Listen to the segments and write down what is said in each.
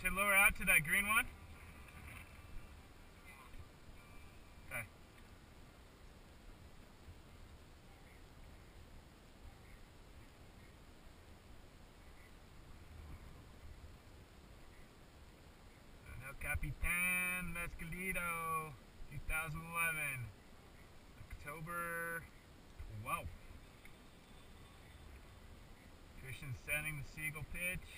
should lure out to that green one? Okay. El Capitan Mescalito 2011 October 12th. Christian setting the Seagull pitch.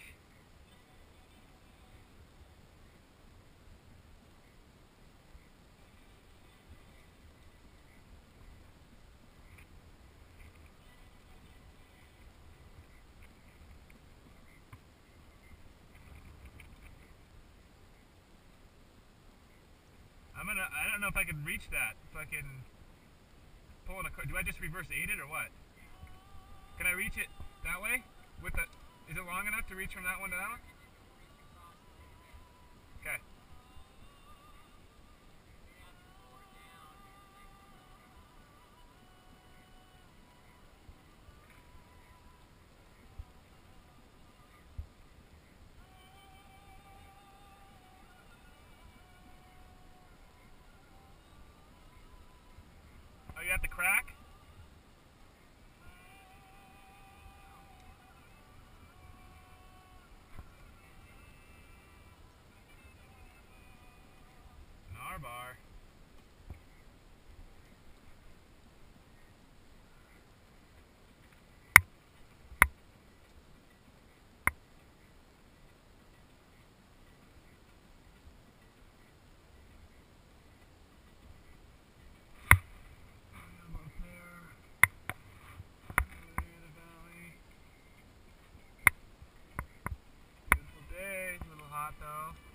I don't know if I can reach that. If I can pull it do I just reverse 8 it or what? Can I reach it that way? Is it long enough to reach from that one to that one? Okay. Oh, you have the crack? Bar. Beautiful day, a little hot though.